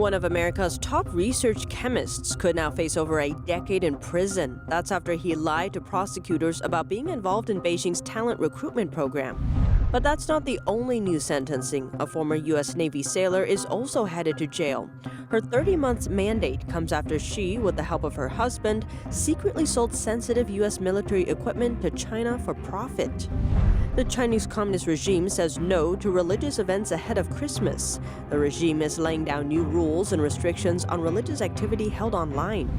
One of America's top research chemists could now face over a decade in prison. That's after he lied to prosecutors about being involved in Beijing's talent recruitment program. But that's not the only new sentencing. A former U.S. Navy sailor is also headed to jail. Her 30-month mandate comes after she, with the help of her husband, secretly sold sensitive U.S. military equipment to China for profit. The Chinese Communist regime says no to religious events ahead of Christmas. The regime is laying down new rules and restrictions on religious activity held online.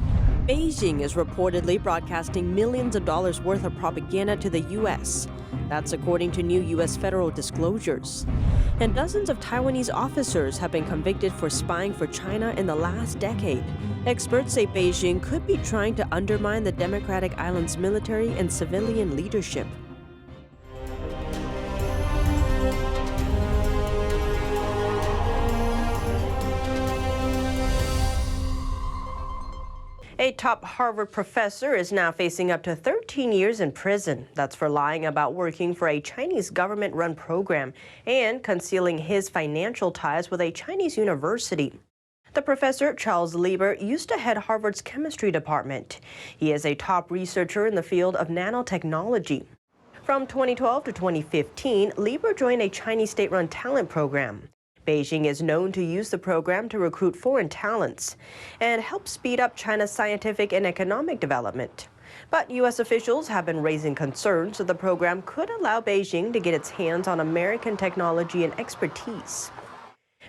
Beijing is reportedly broadcasting millions of dollars worth of propaganda to the U.S. That's according to new U.S. federal disclosures. And dozens of Taiwanese officers have been convicted for spying for China in the last decade. Experts say Beijing could be trying to undermine the democratic island's military and civilian leadership. A top Harvard professor is now facing up to 13 years in prison. That's for lying about working for a Chinese government-run program and concealing his financial ties with a Chinese university. The professor, Charles Lieber, used to head Harvard's chemistry department. He is a top researcher in the field of nanotechnology. From 2012 to 2015, Lieber joined a Chinese state-run talent program. Beijing is known to use the program to recruit foreign talents and help speed up China's scientific and economic development. But U.S. officials have been raising concerns that the program could allow Beijing to get its hands on American technology and expertise.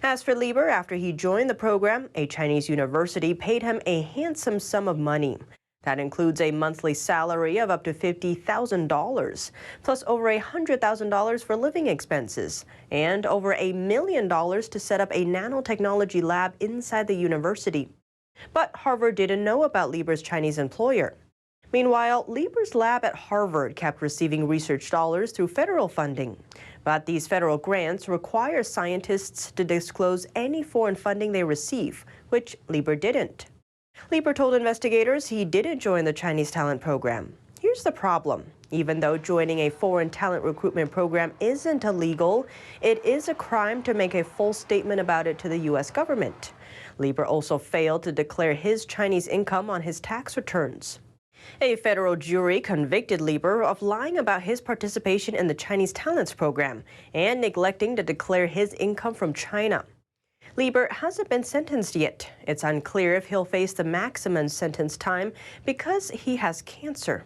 As for Lieber, after he joined the program, a Chinese university paid him a handsome sum of money. That includes a monthly salary of up to $50,000, plus over $100,000 for living expenses, and over $1 million to set up a nanotechnology lab inside the university. But Harvard didn't know about Lieber's Chinese employer. Meanwhile, Lieber's lab at Harvard kept receiving research dollars through federal funding. But these federal grants require scientists to disclose any foreign funding they receive, which Lieber didn't. Lieber told investigators he didn't join the Chinese talent program. Here's the problem. Even though joining a foreign talent recruitment program isn't illegal, it is a crime to make a false statement about it to the U.S. government. Lieber also failed to declare his Chinese income on his tax returns. A federal jury convicted Lieber of lying about his participation in the Chinese talents program and neglecting to declare his income from China. Lieber hasn't been sentenced yet. It's unclear if he'll face the maximum sentence time because he has cancer.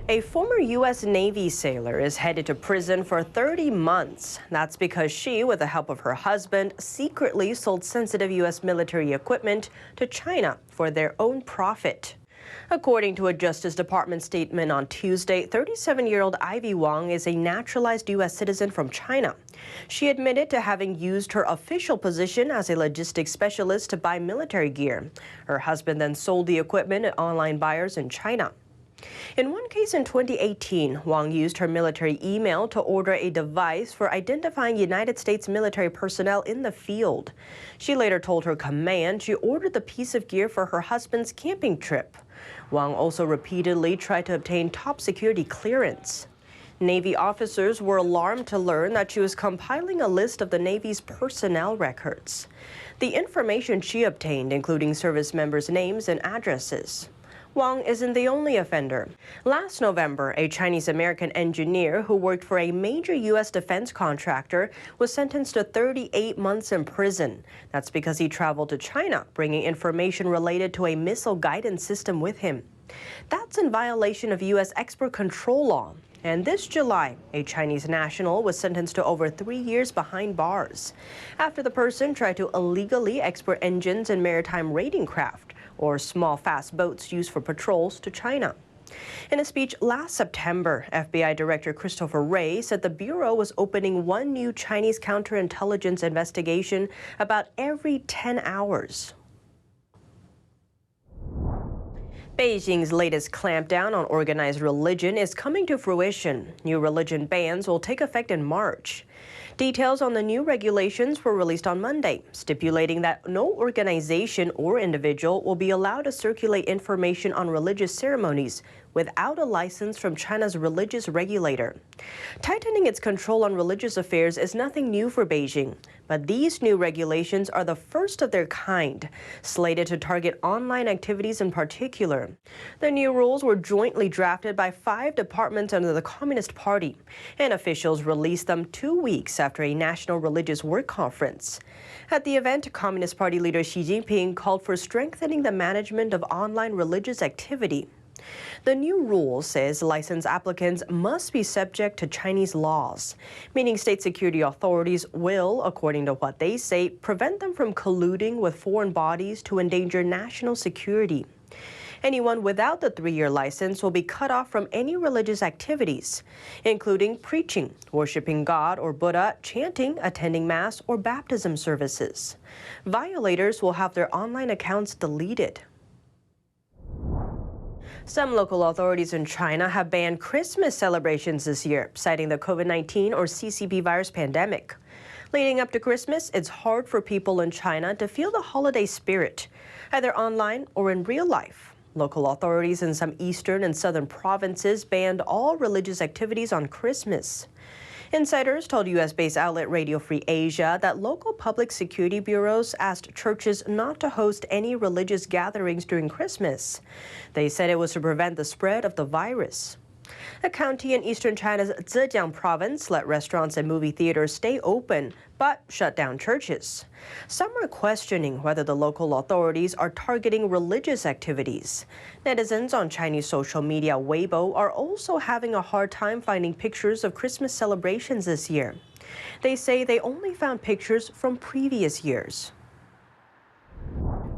A former U.S. Navy sailor is headed to prison for 30 months. That's because she, with the help of her husband, secretly sold sensitive U.S. military equipment to China for their own profit. According to a Justice Department statement on Tuesday, 37-year-old Ivy Wang is a naturalized U.S. citizen from China. She admitted to having used her official position as a logistics specialist to buy military gear. Her husband then sold the equipment to online buyers in China. In one case in 2018, Wang used her military email to order a device for identifying United States military personnel in the field. She later told her command she ordered the piece of gear for her husband's camping trip. Wang also repeatedly tried to obtain top security clearance. Navy officers were alarmed to learn that she was compiling a list of the Navy's personnel records. The information she obtained, including service members' names and addresses. Wang isn't the only offender. Last November, a Chinese-American engineer who worked for a major U.S. defense contractor was sentenced to 38 months in prison. That's because he traveled to China, bringing information related to a missile guidance system with him. That's in violation of U.S. export control law. And this July, a Chinese national was sentenced to over 3 years behind bars after the person tried to illegally export engines and maritime raiding craft, or small fast boats used for patrols, to China. In a speech last September, FBI Director Christopher Wray said the Bureau was opening one new Chinese counterintelligence investigation about every 10 hours. Beijing's latest clampdown on organized religion is coming to fruition. New religion bans will take effect in March. Details on the new regulations were released on Monday, stipulating that no organization or individual will be allowed to circulate information on religious ceremonies without a license from China's religious regulator. Tightening its control on religious affairs is nothing new for Beijing, but these new regulations are the first of their kind, slated to target online activities in particular. The new rules were jointly drafted by 5 departments under the Communist Party, and officials released them 2 weeks after a national religious work conference. At the event, Communist Party leader Xi Jinping called for strengthening the management of online religious activity. The new rule says license applicants must be subject to Chinese laws, meaning state security authorities will, according to what they say, prevent them from colluding with foreign bodies to endanger national security. Anyone without the 3-year license will be cut off from any religious activities, including preaching, worshiping God or Buddha, chanting, attending Mass, or baptism services. Violators will have their online accounts deleted. Some local authorities in China have banned Christmas celebrations this year, citing the COVID-19 or CCP virus pandemic. Leading up to Christmas, it's hard for people in China to feel the holiday spirit, either online or in real life. Local authorities in some eastern and southern provinces banned all religious activities on Christmas. Insiders told U.S.-based outlet Radio Free Asia that local public security bureaus asked churches not to host any religious gatherings during Christmas. They said it was to prevent the spread of the virus. A county in eastern China's Zhejiang province let restaurants and movie theaters stay open, but shut down churches. Some are questioning whether the local authorities are targeting religious activities. Netizens on Chinese social media Weibo are also having a hard time finding pictures of Christmas celebrations this year. They say they only found pictures from previous years.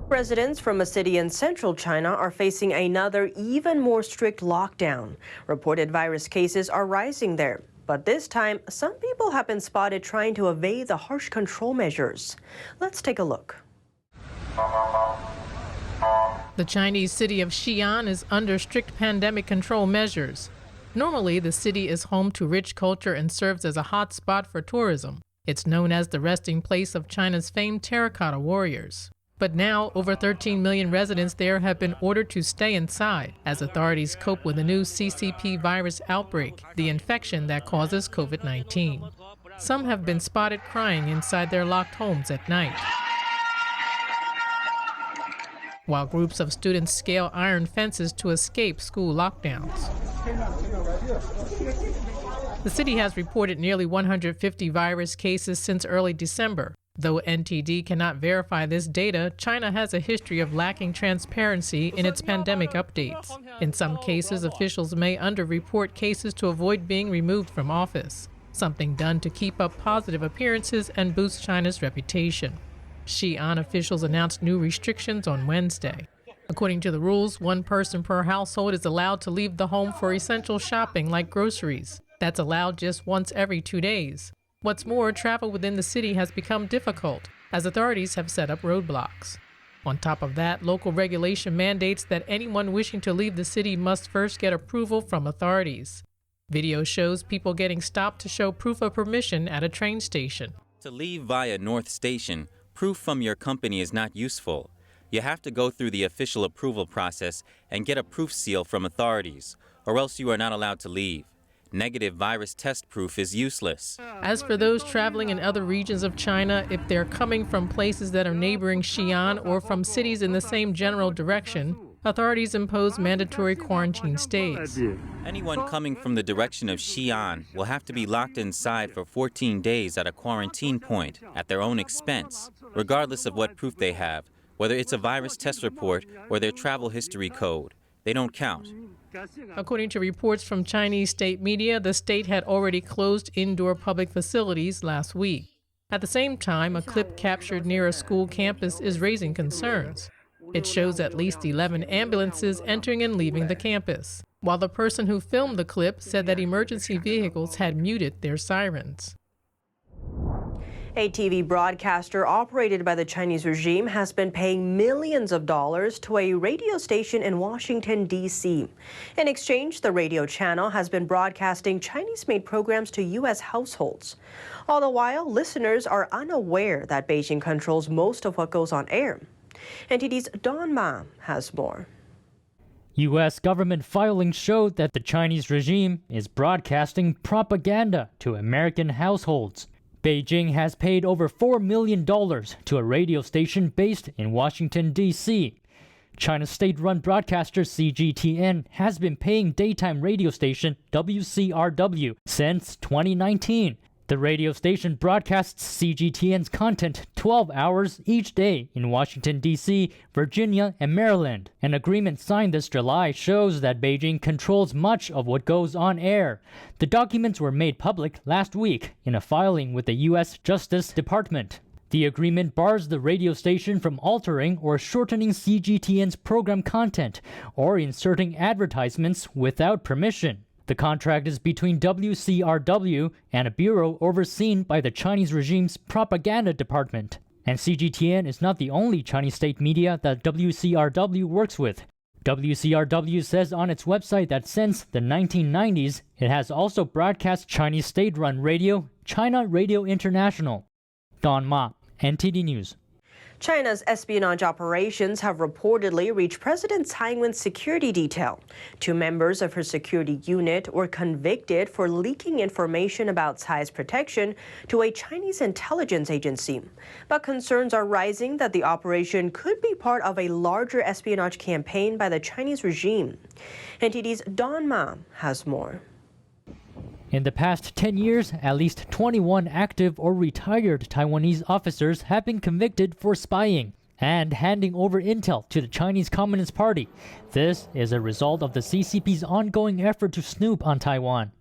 Residents from a city in central China are facing another, even more strict lockdown. Reported virus cases are rising there. But this time, some people have been spotted trying to evade the harsh control measures. Let's take a look. The Chinese city of Xi'an is under strict pandemic control measures. Normally, the city is home to rich culture and serves as a hot spot for tourism. It's known as the resting place of China's famed terracotta warriors. But now, over 13 million residents there have been ordered to stay inside as authorities cope with the new CCP virus outbreak, the infection that causes COVID-19. Some have been spotted crying inside their locked homes at night, while groups of students scale iron fences to escape school lockdowns. The city has reported nearly 150 virus cases since early December. Though NTD cannot verify this data, China has a history of lacking transparency in its pandemic updates. In some cases, officials may underreport cases to avoid being removed from office, something done to keep up positive appearances and boost China's reputation. Xi'an officials announced new restrictions on Wednesday. According to the rules, one person per household is allowed to leave the home for essential shopping like groceries. That's allowed just once every 2 days. What's more, travel within the city has become difficult, as authorities have set up roadblocks. On top of that, local regulation mandates that anyone wishing to leave the city must first get approval from authorities. Video shows people getting stopped to show proof of permission at a train station. To leave via North Station, proof from your company is not useful. You have to go through the official approval process and get a proof seal from authorities, or else you are not allowed to leave. Negative virus test proof is useless. As for those traveling in other regions of China, if they're coming from places that are neighboring Xi'an or from cities in the same general direction, authorities impose mandatory quarantine stays. Anyone coming from the direction of Xi'an will have to be locked inside for 14 days at a quarantine point at their own expense, regardless of what proof they have, whether it's a virus test report or their travel history code. They don't count. According to reports from Chinese state media, the state had already closed indoor public facilities last week. At the same time, a clip captured near a school campus is raising concerns. It shows at least 11 ambulances entering and leaving the campus, while the person who filmed the clip said that emergency vehicles had muted their sirens. A TV broadcaster operated by the Chinese regime has been paying millions of dollars to a radio station in Washington, D.C. In exchange, the radio channel has been broadcasting Chinese-made programs to U.S. households. All the while, listeners are unaware that Beijing controls most of what goes on air. NTD's Don Ma has more. U.S. government filings showed that the Chinese regime is broadcasting propaganda to American households. Beijing has paid over $4 million to a radio station based in Washington, D.C. China's state-run broadcaster CGTN has been paying daytime radio station WCRW since 2019. The radio station broadcasts CGTN's content 12 hours each day in Washington, D.C., Virginia, and Maryland. An agreement signed this July shows that Beijing controls much of what goes on air. The documents were made public last week in a filing with the U.S. Justice Department. The agreement bars the radio station from altering or shortening CGTN's program content or inserting advertisements without permission. The contract is between WCRW and a bureau overseen by the Chinese regime's propaganda department. And CGTN is not the only Chinese state media that WCRW works with. WCRW says on its website that since the 1990s, it has also broadcast Chinese state-run radio, China Radio International. Don Ma, NTD News. China's espionage operations have reportedly reached President Tsai Ing-wen's security detail. 2 members of her security unit were convicted for leaking information about Tsai's protection to a Chinese intelligence agency. But concerns are rising that the operation could be part of a larger espionage campaign by the Chinese regime. NTD's Don Ma has more. In the past 10 years, at least 21 active or retired Taiwanese officers have been convicted for spying and handing over intel to the Chinese Communist Party. This is a result of the CCP's ongoing effort to snoop on Taiwan.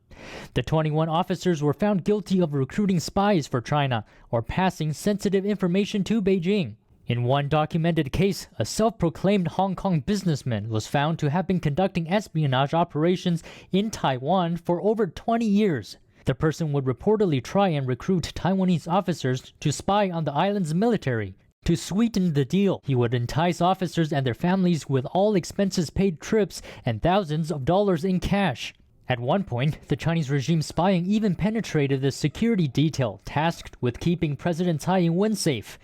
The 21 officers were found guilty of recruiting spies for China or passing sensitive information to Beijing. In one documented case, a self-proclaimed Hong Kong businessman was found to have been conducting espionage operations in Taiwan for over 20 years. The person would reportedly try and recruit Taiwanese officers to spy on the island's military. To sweeten the deal, he would entice officers and their families with all expenses paid trips and thousands of dollars in cash. At one point, the Chinese regime spying even penetrated the security detail tasked with keeping President Tsai Ing-wen safe.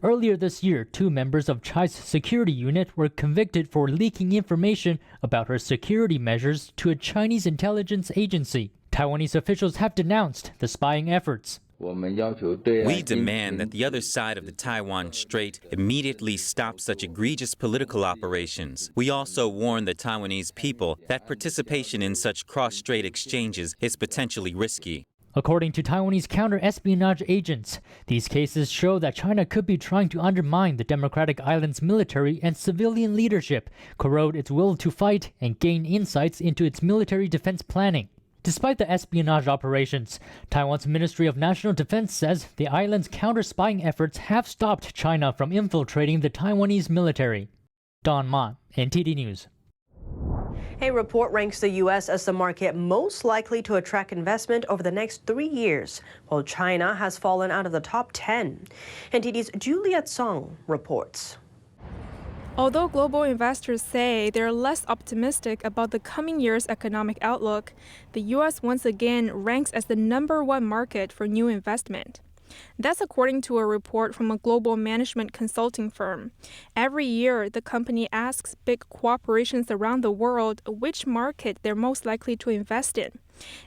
Earlier this year, 2 members of Tsai's security unit were convicted for leaking information about her security measures to a Chinese intelligence agency. Taiwanese officials have denounced the spying efforts. We demand that the other side of the Taiwan Strait immediately stop such egregious political operations. We also warn the Taiwanese people that participation in such cross-strait exchanges is potentially risky. According to Taiwanese counter-espionage agents, these cases show that China could be trying to undermine the democratic island's military and civilian leadership, corrode its will to fight, and gain insights into its military defense planning. Despite the espionage operations, Taiwan's Ministry of National Defense says the island's counter-spying efforts have stopped China from infiltrating the Taiwanese military. Don Ma, NTD News. A report ranks the U.S. as the market most likely to attract investment over the next 3 years, while China has fallen out of the top 10. NTD's Juliet Song reports. Although global investors say they're less optimistic about the coming year's economic outlook, the U.S. once again ranks as the #1 market for new investment. That's according to a report from a global management consulting firm. Every year, the company asks big corporations around the world which market they're most likely to invest in.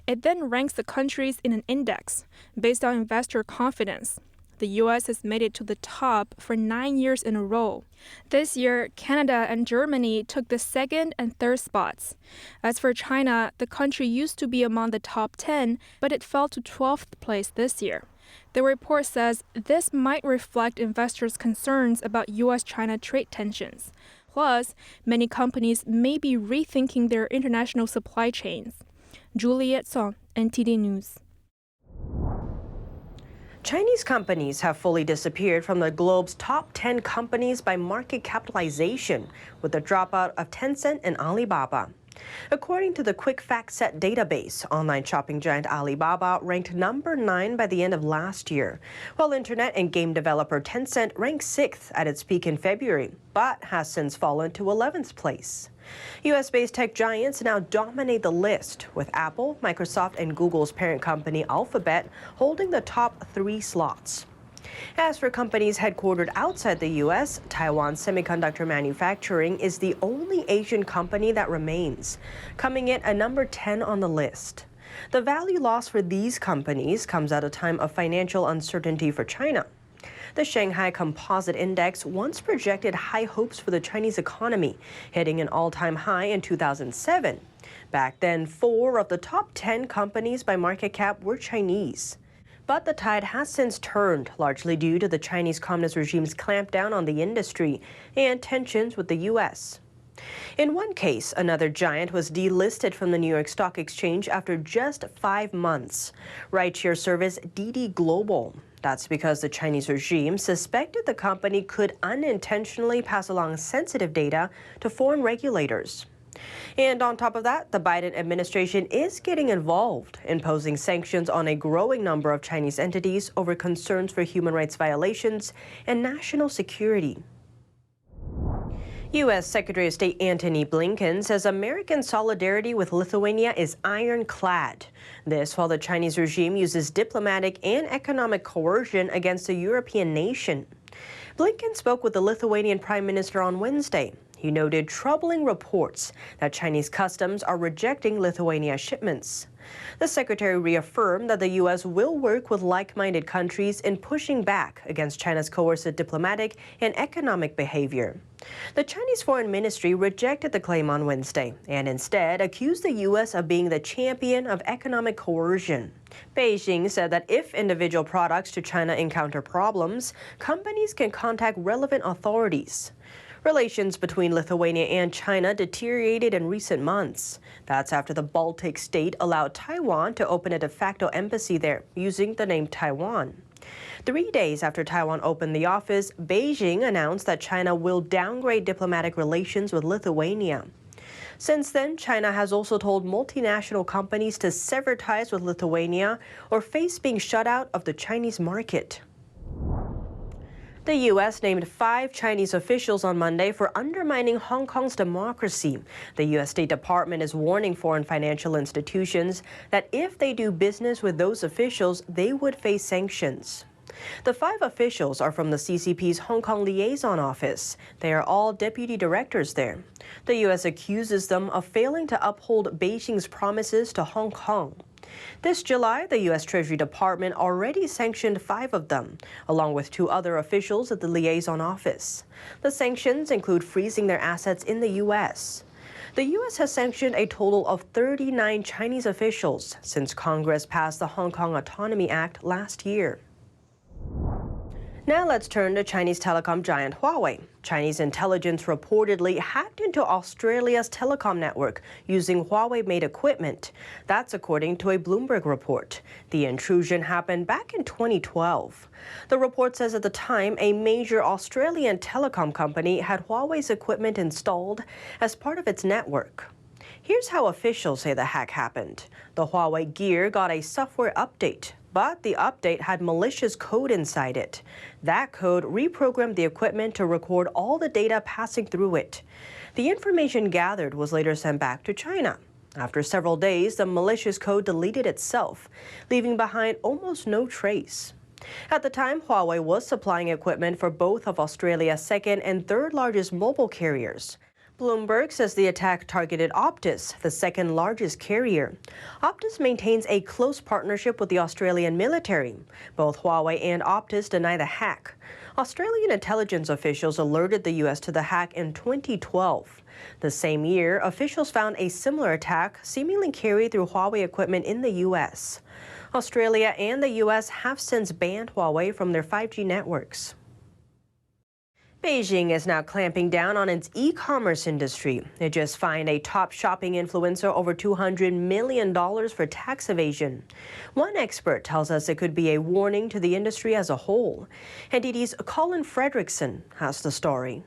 It then ranks the countries in an index based on investor confidence. The U.S. has made it to the top for 9 years in a row. This year, Canada and Germany took the 2nd and 3rd spots. As for China, the country used to be among the top 10, but it fell to 12th place this year. The report says this might reflect investors' concerns about U.S.-China trade tensions. Plus, many companies may be rethinking their international supply chains. Juliet Song, NTD News. Chinese companies have fully disappeared from the globe's top 10 companies by market capitalization, with the dropout of Tencent and Alibaba. According to the Quick Fact Set database, online shopping giant Alibaba ranked number 9 by the end of last year, while internet and game developer Tencent ranked 6th at its peak in February, but has since fallen to 11th place. U.S.-based tech giants now dominate the list, with Apple, Microsoft, and Google's parent company Alphabet holding the top 3 slots. As for companies headquartered outside the U.S., Taiwan Semiconductor Manufacturing is the only Asian company that remains, coming in at number 10 on the list. The value loss for these companies comes at a time of financial uncertainty for China. The Shanghai Composite Index once projected high hopes for the Chinese economy, hitting an all-time high in 2007. Back then, 4 of the top 10 companies by market cap were Chinese. But the tide has since turned, largely due to the Chinese Communist regime's clampdown on the industry and tensions with the U.S. In one case, another giant was delisted from the New York Stock Exchange after just 5 months. Rideshare service Didi Global. That's because the Chinese regime suspected the company could unintentionally pass along sensitive data to foreign regulators. And on top of that, the Biden administration is getting involved, imposing sanctions on a growing number of Chinese entities over concerns for human rights violations and national security. U.S. Secretary of State Antony Blinken says American solidarity with Lithuania is ironclad. This while the Chinese regime uses diplomatic and economic coercion against a European nation. Blinken spoke with the Lithuanian Prime Minister on Wednesday. He noted troubling reports that Chinese customs are rejecting Lithuania shipments. The secretary reaffirmed that the U.S. will work with like-minded countries in pushing back against China's coercive diplomatic and economic behavior. The Chinese Foreign Ministry rejected the claim on Wednesday and instead accused the U.S. of being the champion of economic coercion. Beijing said that if individual products to China encounter problems, companies can contact relevant authorities. Relations between Lithuania and China deteriorated in recent months. That's after the Baltic state allowed Taiwan to open a de facto embassy there, using the name Taiwan. 3 days after Taiwan opened the office, Beijing announced that China will downgrade diplomatic relations with Lithuania. Since then, China has also told multinational companies to sever ties with Lithuania or face being shut out of the Chinese market. The U.S. named 5 Chinese officials on Monday for undermining Hong Kong's democracy. The U.S. State Department is warning foreign financial institutions that if they do business with those officials, they would face sanctions. The 5 officials are from the CCP's Hong Kong liaison office. They are all deputy directors there. The U.S. accuses them of failing to uphold Beijing's promises to Hong Kong. This July, the U.S. Treasury Department already sanctioned 5 of them, along with 2 other officials at the liaison office. The sanctions include freezing their assets in the U.S. The U.S. has sanctioned a total of 39 Chinese officials since Congress passed the Hong Kong Autonomy Act last year. Now let's turn to Chinese telecom giant Huawei. Chinese intelligence reportedly hacked into Australia's telecom network using Huawei-made equipment. That's according to a Bloomberg report. The intrusion happened back in 2012. The report says at the time, a major Australian telecom company had Huawei's equipment installed as part of its network. Here's how officials say the hack happened. The Huawei gear got a software update, but the update had malicious code inside it. That code reprogrammed the equipment to record all the data passing through it. The information gathered was later sent back to China. After several days, the malicious code deleted itself, leaving behind almost no trace. At the time, Huawei was supplying equipment for both of Australia's second and third largest mobile carriers. Bloomberg says the attack targeted Optus, the second largest carrier. Optus maintains a close partnership with the Australian military. Both Huawei and Optus deny the hack. Australian intelligence officials alerted the U.S. to the hack in 2012. The same year, officials found a similar attack seemingly carried through Huawei equipment in the U.S. Australia and the U.S. have since banned Huawei from their 5G networks. Beijing is now clamping down on its e-commerce industry. It just fined a top shopping influencer over $200 million for tax evasion. One expert tells us it could be a warning to the industry as a whole. NTD's Colin Fredrickson has the story.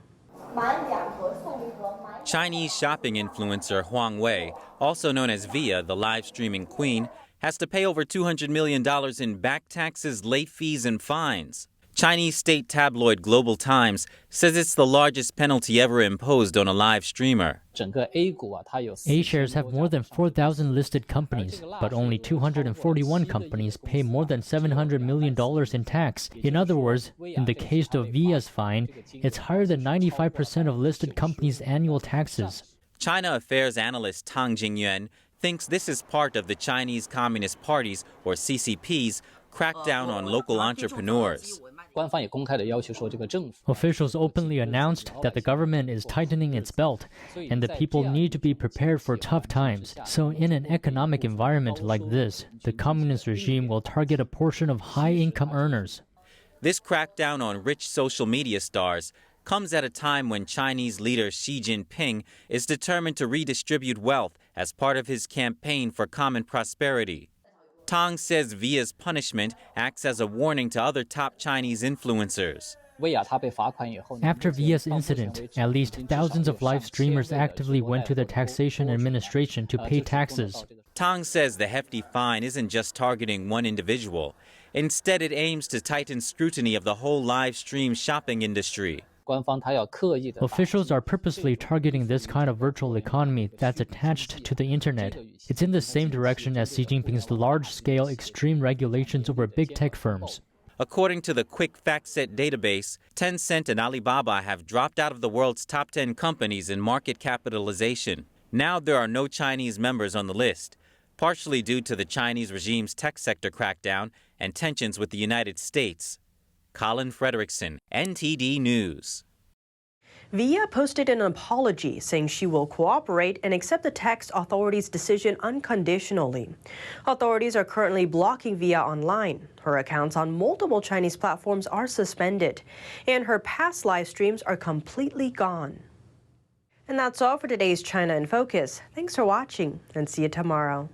Chinese shopping influencer Huawei, also known as Via, the live streaming queen, has to pay over $200 million in back taxes, late fees, and fines. Chinese state tabloid Global Times says it's the largest penalty ever imposed on a live streamer. A shares have more than 4,000 listed companies, but only 241 companies pay more than $700 million in tax. In other words, in the case of Via's fine, it's higher than 95% of listed companies' annual taxes. China affairs analyst Tang Jingyuan thinks this is part of the Chinese Communist Party's, or CCP's, crackdown on local entrepreneurs. Officials openly announced that the government is tightening its belt, and the people need to be prepared for tough times. So in an economic environment like this, the communist regime will target a portion of high-income earners. This crackdown on rich social media stars comes at a time when Chinese leader Xi Jinping is determined to redistribute wealth as part of his campaign for common prosperity. Tang says Via's punishment acts as a warning to other top Chinese influencers. After Via's incident, at least thousands of live streamers actively went to the taxation administration to pay taxes. Tang says the hefty fine isn't just targeting one individual. Instead, it aims to tighten scrutiny of the whole live stream shopping industry. Officials are purposely targeting this kind of virtual economy that's attached to the internet. It's in the same direction as Xi Jinping's large-scale extreme regulations over big tech firms. According to the Quick FactSet database, Tencent and Alibaba have dropped out of the world's top 10 companies in market capitalization. Now there are no Chinese members on the list, partially due to the Chinese regime's tech sector crackdown and tensions with the United States. Colin Frederickson, NTD News. Via posted an apology saying she will cooperate and accept the tax authorities' decision unconditionally. Authorities are currently blocking Via online. Her accounts on multiple Chinese platforms are suspended, and her past live streams are completely gone. And that's all for today's China in Focus. Thanks for watching, and see you tomorrow.